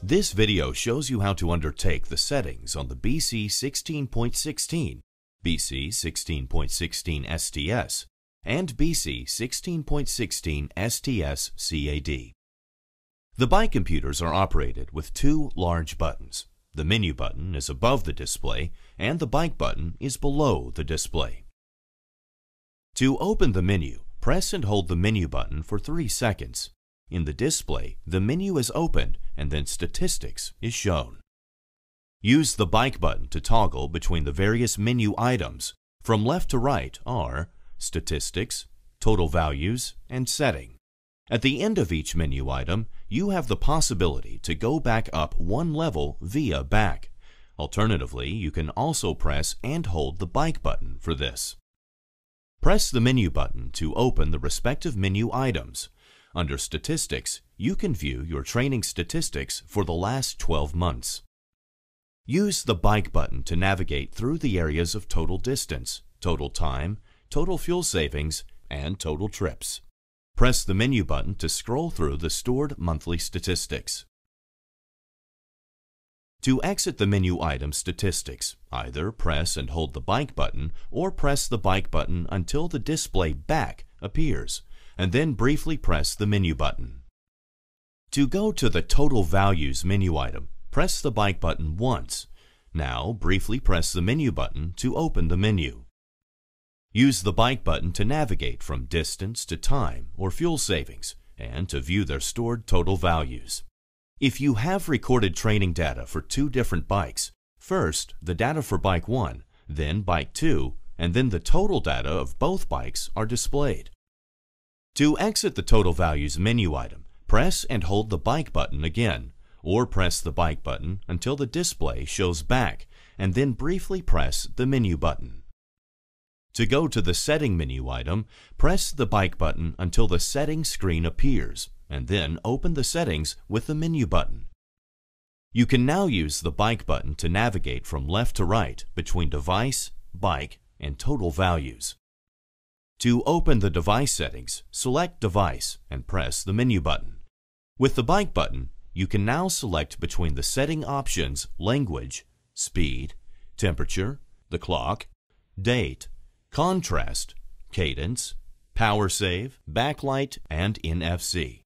This video shows you how to undertake the settings on the BC 16.16, BC 16.16 STS, and BC 16.16 STS CAD. The bike computers are operated with two large buttons. The menu button is above the display and the bike button is below the display. To open the menu, press and hold the menu button for 3 seconds. In the display, the menu is opened and then Statistics is shown. Use the bike button to toggle between the various menu items. From left to right are Statistics, Total Values, and Setting. At the end of each menu item, you have the possibility to go back up one level via Back. Alternatively, you can also press and hold the bike button for this. Press the menu button to open the respective menu items. Under Statistics, you can view your training statistics for the last 12 months. Use the bike button to navigate through the areas of total distance, total time, total fuel savings, and total trips. Press the menu button to scroll through the stored monthly statistics. To exit the menu item Statistics, either press and hold the bike button or press the bike button until the display Back appears, and then briefly press the menu button. To go to the Total Values menu item, press the bike button once. Now briefly press the menu button to open the menu. Use the bike button to navigate from distance to time or fuel savings and to view their stored total values. If you have recorded training data for 2 different bikes, first the data for bike 1, then bike 2, and then the total data of both bikes are displayed. To exit the Total Values menu item, press and hold the bike button again, or press the bike button until the display shows Back, and then briefly press the menu button. To go to the Setting menu item, press the bike button until the Settings screen appears, and then open the settings with the menu button. You can now use the bike button to navigate from left to right between Device, Bike, and Total Values. To open the device settings, select Device and press the menu button. With the bike button, you can now select between the setting options Language, Speed, Temperature, the clock, Date, Contrast, Cadence, Power Save, Backlight, and NFC.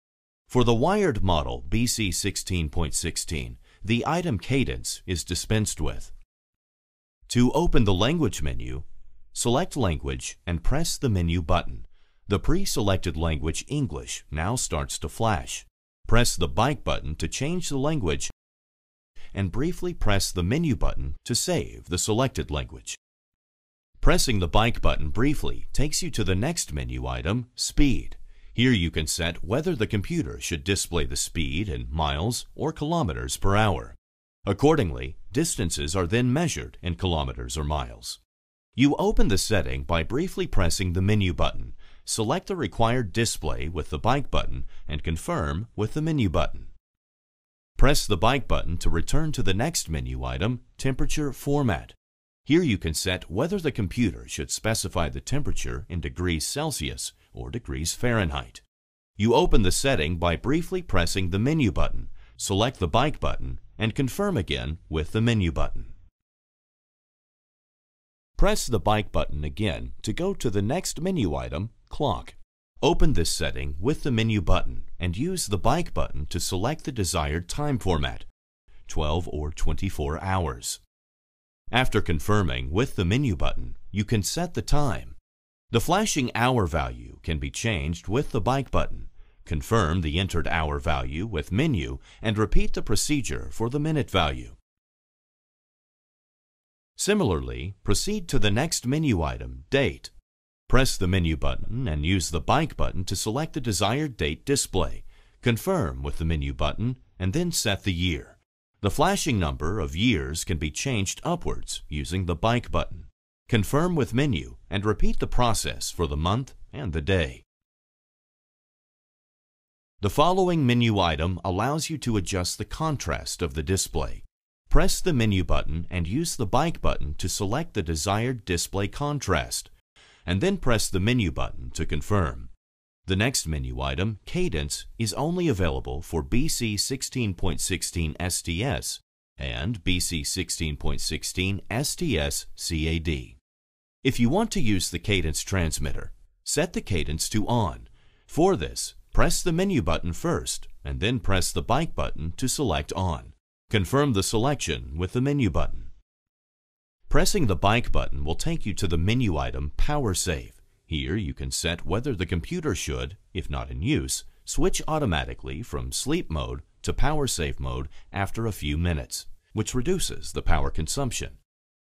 For the wired model BC 16.16, the item Cadence is dispensed with. To open the Language menu, select Language and press the menu button. The pre-selected language English now starts to flash. Press the bike button to change the language and briefly press the menu button to save the selected language. Pressing the bike button briefly takes you to the next menu item, Speed. Here you can set whether the computer should display the speed in miles or kilometers per hour. Accordingly, distances are then measured in kilometers or miles. You open the setting by briefly pressing the menu button. Select the required display with the bike button and confirm with the menu button. Press the bike button to return to the next menu item, Temperature Format. Here you can set whether the computer should specify the temperature in degrees Celsius or degrees Fahrenheit. You open the setting by briefly pressing the menu button, select the bike button, and confirm again with the menu button. Press the bike button again to go to the next menu item, Clock. Open this setting with the menu button and use the bike button to select the desired time format, 12 or 24 hours. After confirming with the menu button, you can set the time. The flashing hour value can be changed with the bike button. Confirm the entered hour value with menu and repeat the procedure for the minute value. Similarly, proceed to the next menu item, Date. Press the menu button and use the bike button to select the desired date display. Confirm with the menu button and then set the year. The flashing number of years can be changed upwards using the bike button. Confirm with menu and repeat the process for the month and the day. The following menu item allows you to adjust the contrast of the display. Press the menu button and use the bike button to select the desired display contrast, and then press the menu button to confirm. The next menu item, Cadence, is only available for BC 16.16 STS and BC 16.16 STS CAD. If you want to use the Cadence transmitter, set the cadence to on. For this, press the menu button first and then press the bike button to select on. Confirm the selection with the menu button. Pressing the bike button will take you to the menu item Power Save. Here you can set whether the computer should, if not in use, switch automatically from sleep mode to power save mode after a few minutes, which reduces the power consumption.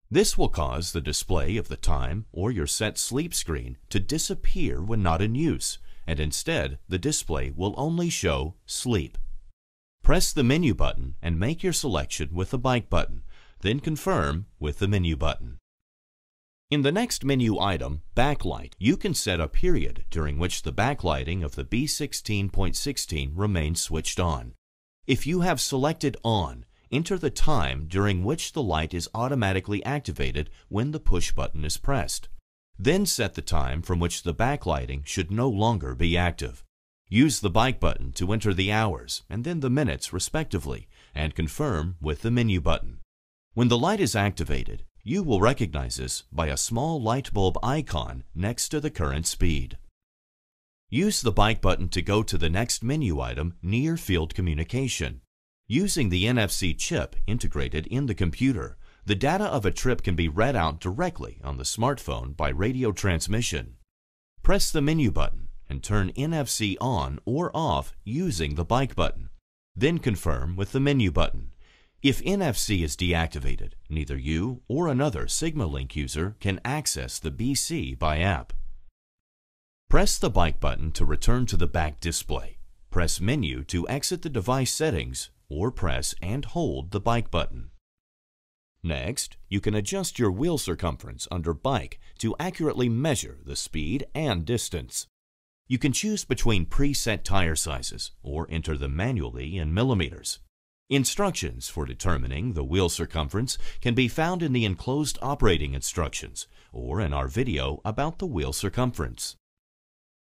This will cause the display of the time or your set sleep screen to disappear when not in use, and instead the display will only show sleep. Press the menu button and make your selection with the bike button, then confirm with the menu button. In the next menu item, Backlight, you can set a period during which the backlighting of the B16.16 remains switched on. If you have selected on, enter the time during which the light is automatically activated when the push button is pressed. Then set the time from which the backlighting should no longer be active. Use the bike button to enter the hours and then the minutes respectively, and confirm with the menu button. When the light is activated, you will recognize this by a small light bulb icon next to the current speed. Use the bike button to go to the next menu item, Near Field Communication. Using the NFC chip integrated in the computer, the data of a trip can be read out directly on the smartphone by radio transmission. Press the menu button and turn NFC on or off using the bike button. Then confirm with the menu button. If NFC is deactivated, neither you or another SigmaLink user can access the BC by app. Press the bike button to return to the back display. Press Menu to exit the device settings, or press and hold the bike button. Next, you can adjust your wheel circumference under Bike to accurately measure the speed and distance. You can choose between preset tire sizes or enter them manually in millimeters. Instructions for determining the wheel circumference can be found in the enclosed operating instructions or in our video about the wheel circumference.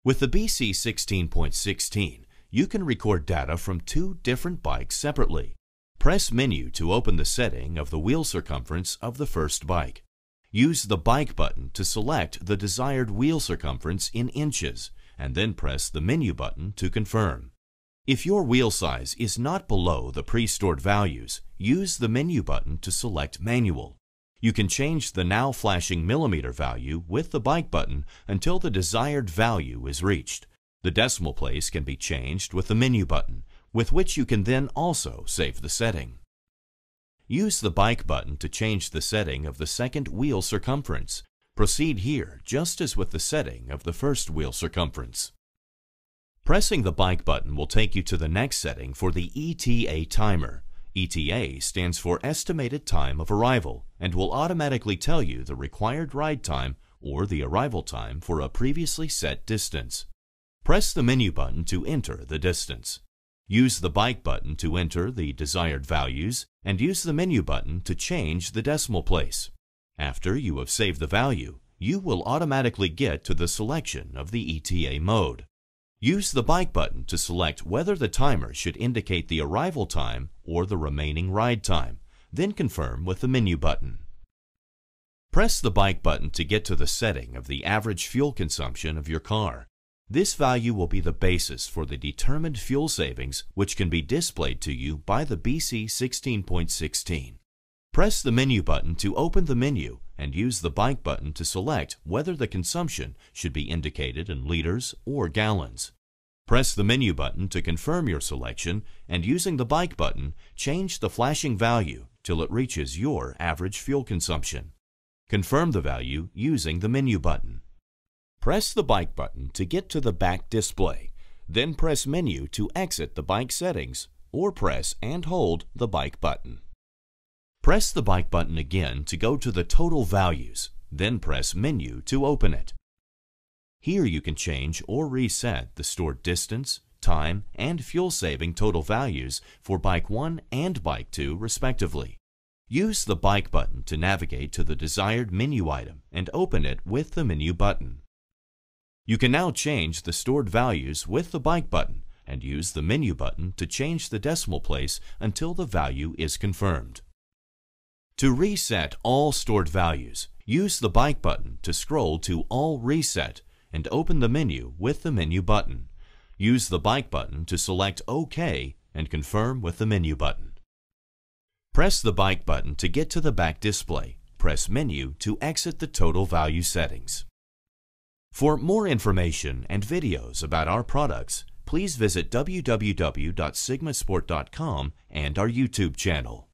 With the BC 16.16, you can record data from two different bikes separately. Press Menu to open the setting of the wheel circumference of the first bike. Use the bike button to select the desired wheel circumference in inches, and then press the menu button to confirm. If your wheel size is not below the pre-stored values, use the menu button to select Manual. You can change the now flashing millimeter value with the bike button until the desired value is reached. The decimal place can be changed with the menu button, with which you can then also save the setting. Use the bike button to change the setting of the second wheel circumference. Proceed here just as with the setting of the first wheel circumference. Pressing the bike button will take you to the next setting for the ETA timer. ETA stands for Estimated Time of Arrival and will automatically tell you the required ride time or the arrival time for a previously set distance. Press the menu button to enter the distance. Use the bike button to enter the desired values and use the menu button to change the decimal place. After you have saved the value, you will automatically get to the selection of the ETA mode. Use the bike button to select whether the timer should indicate the arrival time or the remaining ride time, then confirm with the menu button. Press the bike button to get to the setting of the average fuel consumption of your car. This value will be the basis for the determined fuel savings, which can be displayed to you by the BC 16.16. Press the menu button to open the menu and use the bike button to select whether the consumption should be indicated in liters or gallons. Press the menu button to confirm your selection and using the bike button, change the flashing value till it reaches your average fuel consumption. Confirm the value using the menu button. Press the bike button to get to the back display, then press Menu to exit the bike settings or press and hold the bike button. Press the bike button again to go to the total values, then press Menu to open it. Here you can change or reset the stored distance, time, and fuel-saving total values for Bike 1 and Bike 2 respectively. Use the bike button to navigate to the desired menu item and open it with the menu button. You can now change the stored values with the bike button and use the menu button to change the decimal place until the value is confirmed. To reset all stored values, use the bike button to scroll to All Reset and open the menu with the menu button. Use the bike button to select OK and confirm with the menu button. Press the bike button to get to the back display. Press Menu to exit the total value settings. For more information and videos about our products, please visit www.sigmasport.com and our YouTube channel.